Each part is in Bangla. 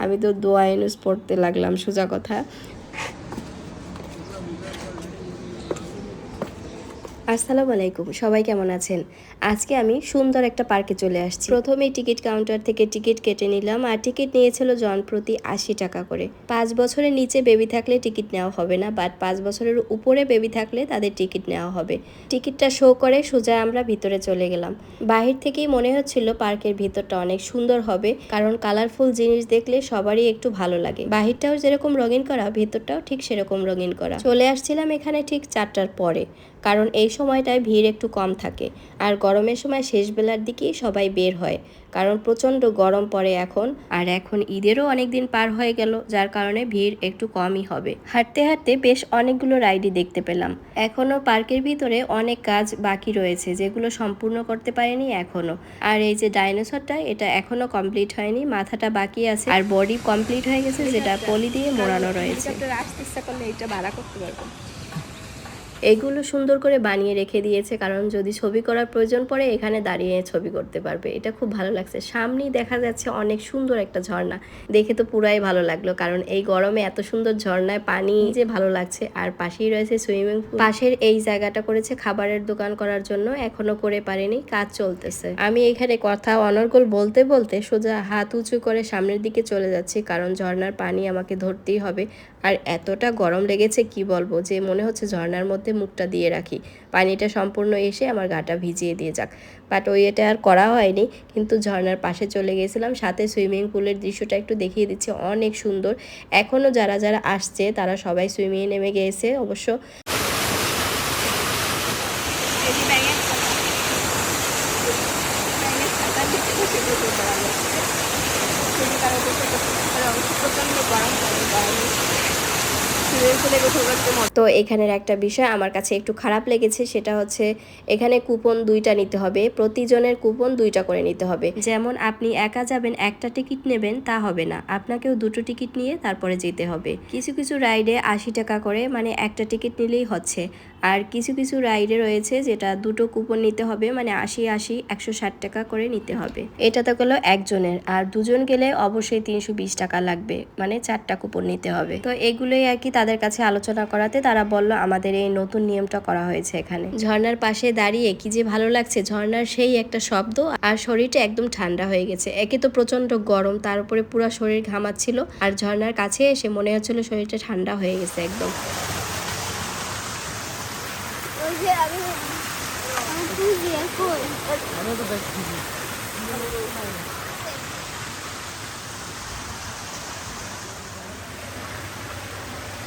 আমি তো দোয়া ইউনুস পড়তে লাগলাম সোজা কথা। আসসালামু আলাইকুম, সবাই কেমন আছেন? আজকে আমি সুন্দর একটা পার্কে চলে আসছি। প্রথমেই টিকিট কাউন্টার থেকে টিকিট কেটে নিলাম, আর টিকিট নিয়েছিল জনপ্রতি ৮০ টাকা করে। ৫ বছরের নিচে বেবি থাকলে টিকিট নেওয়া হবে না, বাট ৫ বছরের উপরে বেবি থাকলে তাদের টিকিট নেওয়া হবে। টিকিটটা শো করে সোজা আমরা ভিতরে চলে গেলাম। বাহির থেকেই মনে হচ্ছিল পার্কের ভিতরটা অনেক সুন্দর হবে, কারণ কালারফুল জিনিস দেখলে সবারই একটু ভালো লাগে। বাহিরটাও যেরকম রঙিন করা, ভিতরটাও ঠিক সেরকম রঙিন করা। চলে আসছিলাম এখানে ঠিক ৪টার পরে, কারণ এই সময়টায় ভিড় একটু কম থাকে, আর গরমের সময় শেষ বেলার দিকেই সবাই বের হয়, কারণ প্রচণ্ড গরম পড়ে এখন। আর এখন ঈদেরও অনেক দিন পার হয়ে গেল, যার কারণে ভিড় একটু কমই হবে। হাঁটতে হাঁটতে বেশ অনেকগুলো রাইডই দেখতে পেলাম। এখনও পার্কের ভিতরে অনেক কাজ বাকি রয়েছে, যেগুলো সম্পূর্ণ করতে পারেনি এখনও। আর এই যে ডাইনোসরটা, এটা এখনও কমপ্লিট হয়নি, মাথাটা বাকি আছে, আর বডি কমপ্লিট হয়ে গেছে, যেটা পলি দিয়ে মোড়ানো রয়েছে। আসতে ইচ্ছা করলে এটা ভাড়া করতে পারবো। এগুলো সুন্দর করে বানিয়ে রেখে দিয়েছে, কারণ যদি ছবি করার প্রয়োজন পড়ে এখানে দাঁড়িয়ে ছবি করতে পারবে। এটা খুব ভালো লাগছে। সামনেই দেখা যাচ্ছে অনেক সুন্দর একটা ঝর্ণা, দেখে তো পুরাই ভালো লাগলো, কারণ এই গরমে এত সুন্দর ঝর্ণায় পানি যে ভালো লাগছে। আর পাশেই রয়েছে সুইমিং পুল। পাশের এই জায়গাটা করেছে খাবারের দোকান করার জন্য, এখনো করে পারেনি, কাজ চলতেছে। আমি এখানে কথা অনর্গল বলতে বলতে সোজা হাত উঁচু করে সামনের দিকে চলে যাচ্ছি, কারণ ঝর্ণার পানি আমাকে ধরতেই হবে। আর এতটা গরম লেগেছে কি বলবো, যে মনে হচ্ছে ঝর্ণার মধ্যে মুখটা দিয়ে রাখি, পানিটা সম্পূর্ণ এসে আমার গাটা ভিজিয়ে দিয়ে যাক। বাট এটা আর করা হয়নি, কিন্তু ঝর্ণার পাশে চলে গিয়েছিলাম। সাথে সুইমিং পুলের দৃশ্যটা একটু দেখিয়ে দিচ্ছি, অনেক সুন্দর। এখনও যারা যারা আসছে তারা সবাই সুইমিংয়ে নেমে গিয়েছে অবশ্য। প্রচন্ড গরম তো এখানের একটা বিষয় আমার কাছে একটু খারাপ লেগেছে, সেটা হচ্ছে এখানে কুপন 2টা নিতে হবে, প্রতিজনের কুপন 2টা করে নিতে হবে। যেমন আপনি একা যাবেন, একটা টিকিট নেবেন, তা হবে না, আপনাকেও 2টো টিকিট নিয়ে তারপরে যেতে হবে। কিছু কিছু রাইডে 80 টাকা করে, মানে একটা টিকিট নিলেই হচ্ছে। আর কিছু কিছু রাইডে রয়েছে যেটা 2টো কুপন নিতে হবে, মানে 80 160 টাকা করে নিতে হবে। এটা তো গেলো একজনের, আর দুজন গেলে অবশ্যই 320 টাকা লাগবে, মানে 4টা কুপন নিতে হবে। তো এগুলোই আর কি তাদের কাছে আলোচনা করাতে তারা বলল আমাদের এই নতুন নিয়মটা করা হয়েছে এখানে। ঝর্ণার পাশে দাঁড়িয়ে কি যে ভালো লাগছে, ঝর্ণার সেই একটা শব্দ, আর শরীরটা একদম ঠান্ডা হয়ে গেছে। একে তো প্রচন্ড গরম, তার উপরে পুরো শরীর ঘামাচ্ছিল, আর ঝর্ণার কাছে এসে মনে হচ্ছিল শরীরটা ঠান্ডা হয়ে গেছে একদম।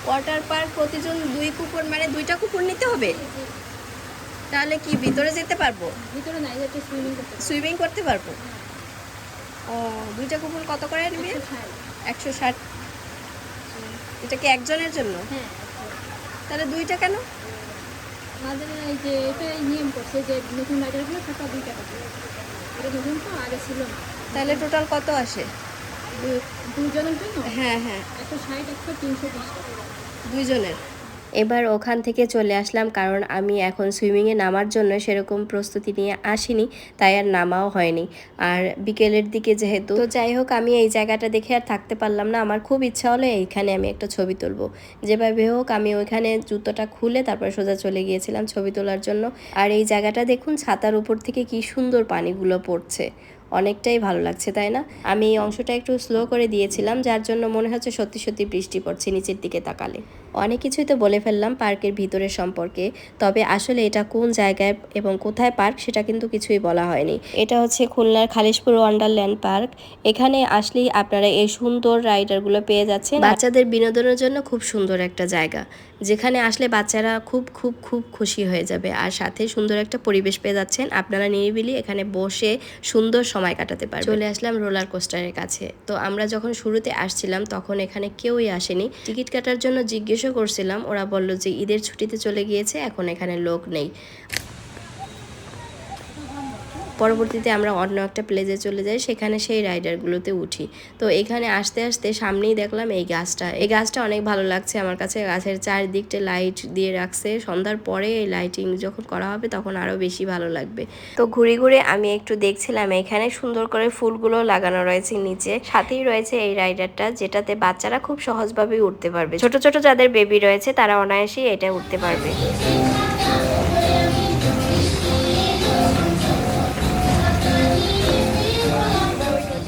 ওয়াটার পার্ক প্রতিজন 2 কুপন, মানে 2টা কুপন নিতে হবে। তাহলে কি ভিতরে যেতে পারবো? ভিতরে না, এটা সুইমিং করতে পারবো। ও, 2টা কুপন কত করে নেবে? 160। এটা কি একজনের জন্য? হ্যাঁ। তাহলে 2টা কেন? আমাদের এই যে এটাই নিয়ম করছে যে নতুন রাইডার হলে টাকা 2 টাকা করে। এটা নতুন তো, আগে ছিল না। তাহলে টোটাল কত আসে দুজনের জন্য? হ্যাঁ হ্যাঁ, 160 320 টাকা দুইজনের। এবার ওখান থেকে চলে আসলাম, কারণ আমি এখন সুইমিংয়ে নামার জন্য সেরকম প্রস্তুতি নিয়ে আসিনি, তাই আর নামাও হয়নি। আর বিকেলের দিকে যেহেতু, তো যাই হোক, আমি এই জায়গাটা দেখে আর থাকতে পারলাম না। আমার খুব ইচ্ছা হলো এইখানে আমি একটা ছবি তুলবো। যেভাবে হোক আমি ওইখানে জুতোটা খুলে তারপর সোজা চলে গিয়েছিলাম ছবি তোলার জন্য। আর এই জায়গাটা দেখুন, ছাতার উপর থেকে কি সুন্দর পানিগুলো পড়ছে, অনেকটাই ভালো লাগছে, তাই না? আমি এই অংশটা একটু স্লো করে দিয়েছিলাম, যার জন্য মনে হচ্ছে সত্যি সত্যি বৃষ্টি পড়ছে নিচের দিকে তাকালে। অনেক কিছুই তো বলে ফেললাম পার্কের ভিতরের সম্পর্কে, তবে আসলে এটা কোন জায়গায় এবং কোথায় পার্ক সেটা কিন্তু কিছুই বলা হয়নি। এটা হচ্ছে খুলনার খালিশপুর ওয়ান্ডারল্যান্ড পার্ক। এখানে আসলেই আপনারা এই সুন্দর রাইডারগুলো পেয়ে যাচ্ছেন। বাচ্চাদের বিনোদনের জন্য খুব সুন্দর একটা জায়গা, যেখানে আসলে বাচ্চারা খুব খুব খুব খুশি হয়ে যাবে, আর সাথে সুন্দর একটা পরিবেশ পেয়ে যাচ্ছেন। আপনারা নিরিবিলি এখানে বসে সুন্দর সময় কাটাতে পারবেন। চলে আসলাম রোলার কোস্টারের কাছে। তো আমরা যখন শুরুতে আসছিলাম তখন এখানে কেউই আসেনি। টিকিট কাটার জন্য জিজ্ঞেসও করছিলাম, ওরা বলল যে ঈদের ছুটিতে চলে গিয়েছে, এখন এখানে লোক নেই। পরবর্তীতে আমরা অন্য একটা প্লেসে চলে যাই, সেখানে সেই রাইডারগুলোতে উঠি। তো এখানে আসতে আসতে সামনেই দেখলাম এই গাছটা অনেক ভালো লাগছে আমার কাছে। গাছের চারদিকটা লাইট দিয়ে রাখছে, সন্ধ্যার পরে এই লাইটিং যখন করা হবে তখন আরও বেশি ভালো লাগবে। তো ঘুরে ঘুরে আমি একটু দেখছিলাম, এখানে সুন্দর করে ফুলগুলো লাগানো রয়েছে নিচে, সাথেই রয়েছে এই রাইডারটা যেটাতে বাচ্চারা খুব সহজভাবেই উঠতে পারবে। ছোট ছোট যাদের বেবি রয়েছে তারা অনায়াসেই এটা উঠতে পারবে।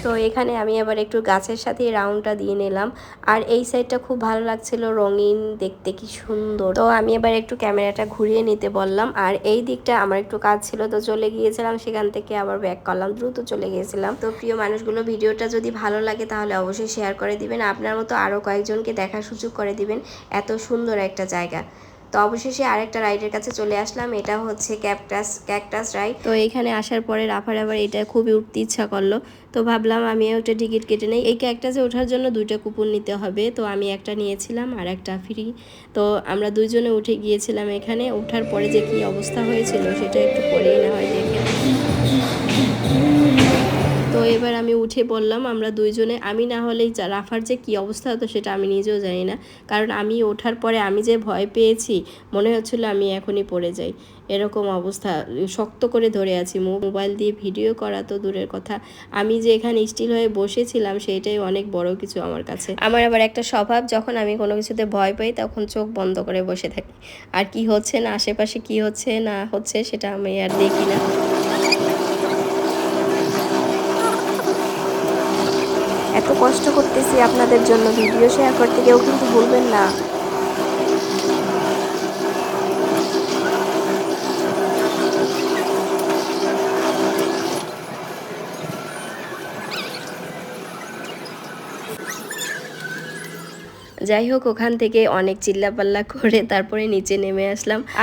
তো এখানে আমি আবার একটু গাছের সাথে রাউন্ডটা দিয়ে নিলাম। আর এই সাইডটা খুব ভালো লাগছিল, রঙিন দেখতে, কি সুন্দর। তো আমি এবার একটু ক্যামেরাটা ঘুরিয়ে নিতে বললাম। আর এই দিকটা আমার একটু কাজ ছিল, তো চলে গিয়েছিলাম, সেখান থেকে আবার ব্যাক করলাম, দ্রুত চলে গিয়েছিলাম। তো প্রিয় মানুষগুলো, ভিডিওটা যদি ভালো লাগে তাহলে অবশ্যই শেয়ার করে দিবেন, আপনার মতো আরও কয়েকজনকে দেখার সুযোগ করে দিবেন। এত সুন্দর একটা জায়গা। তো অবশেষে আরেকটা রাইডের কাছে চলে আসলাম, এটা হচ্ছে ক্যাকটাস রাইড। তো এখানে আসার পরে রাফার আবার এটা খুবই উঠতে ইচ্ছা করলো, তো ভাবলাম আমি ওটা টিকিট কেটে নেই। এই ক্যাকটাসে ওঠার জন্য 2টা কুপন নিতে হবে, তো আমি একটা নিয়েছিলাম আর একটা ফ্রি। তো আমরা দুইজনে উঠে গিয়েছিলাম। এখানে ওঠার পরে যে কি অবস্থা হয়েছিল সেটা একটু পরেই না হয় দেখে। তো এবার আমি উঠে পড়লাম, আমরা দুইজনে। আমি না হলেই রাফার যে কী অবস্থা হতো সেটা আমি নিজেও জানি না, কারণ আমি ওঠার পরে আমি যে ভয় পেয়েছি, মনে হচ্ছিল আমি এখনই পড়ে যাই, এরকম অবস্থা। শক্ত করে ধরে আছি, মোবাইল দিয়ে ভিডিও করা তো দূরের কথা, আমি যে এখানে স্টিল হয়ে বসেছিলাম সেইটাই অনেক বড় কিছু আমার কাছে। আমার আবার একটা স্বভাব, যখন আমি কোনো কিছুতে ভয় পাই তখন চোখ বন্ধ করে বসে থাকি, আর কি হচ্ছে না আশেপাশে কি হচ্ছে না হচ্ছে সেটা আমি আর দেখি না। এত কষ্ট করতেছি আপনাদের জন্য, ভিডিও শেয়ার করতে কেউ কিন্তু ভুলবেন না। যাই হোক, ওখান থেকে অনেক চিল্লাপাল্লা করে তারপরে নিচে নেমে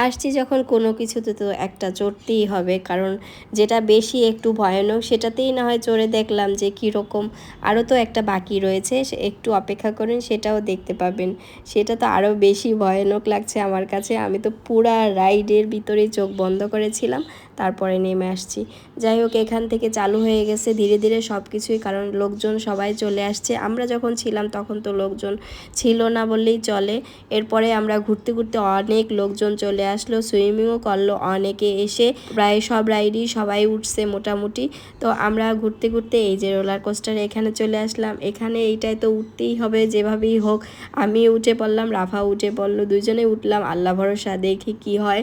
আসছি যখন কোনো কিছুতে তো একটা চড়তেই হবে, কারণ যেটা বেশি একটু ভয়ানক সেটাতেই না হয় চড়ে দেখলাম যে কীরকম। আরও তো একটা বাকি রয়েছে, একটু অপেক্ষা করেন, সেটাও দেখতে পাবেন। সেটা তো আরও বেশি ভয়ানক লাগছে আমার কাছে। আমি তো পুরা রাইডের ভিতরেই চোখ বন্ধ করেছিলাম, তারপরে নেমে আসছি। যাই হোক, এখান থেকে চালু হয়ে গেছে ধীরে ধীরে সব কিছুই, কারণ লোকজন সবাই চলে আসছে। আমরা যখন ছিলাম তখন তো লোকজন ছিল না বললেই চলে। এরপরে আমরা ঘুরতে ঘুরতে অনেক লোকজন চলে আসলো, সুইমিংও করলো অনেকে এসে, প্রায় সব রাইডই সবাই উঠছে মোটামুটি। তো আমরা ঘুরতে ঘুরতে এই যে রোলার কোস্টারে এখানে চলে আসলাম। এখানে এইটাই তো উঠতেই হবে যেভাবেই হোক। আমি উঠে পড়লাম, রাফা উঠে পড়লো, দুজনে উঠলাম, আল্লাহ ভরসা, দেখি কি হয়।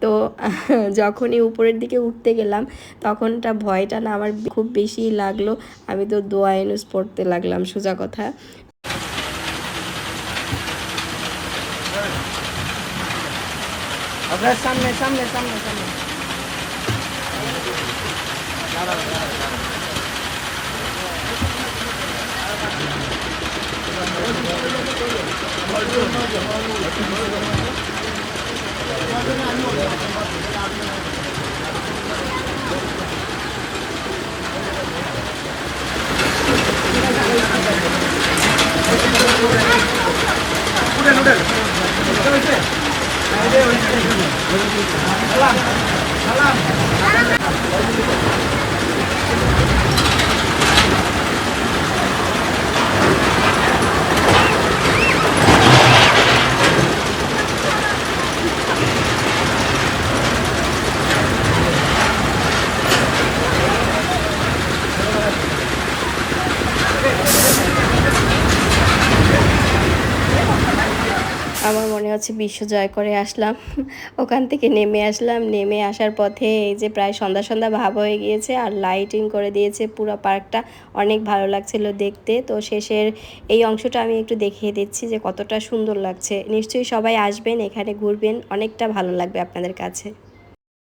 তো যখনই উপরের দিকে উঠতে গেলাম তখনটা ভয়টা না আমার খুব বেশি লাগলো। আমি তো দোয়া ইউনুস পড়তে লাগলাম, সোজা কথা। আপনার সামনে সামনে সামনে সামনে আমার মনে হচ্ছে বিশ্ব জয় করে আসলাম। ওখান থেকে নেমে আসলাম, নেমে আসার পথে এই যে প্রায় সন্ধ্যা সন্ধ্যা ভাব হয়ে গিয়েছে, আর লাইটিং করে দিয়েছে পুরো পার্কটা, অনেক ভালো লাগছিল দেখতে। তো শেষের এই অংশটা আমি একটু দেখিয়ে দিচ্ছি যে কতটা সুন্দর লাগছে। নিশ্চয়ই সবাই আসবেন, এখানে ঘুরবেন, অনেকটা ভালো লাগবে আপনাদের কাছে।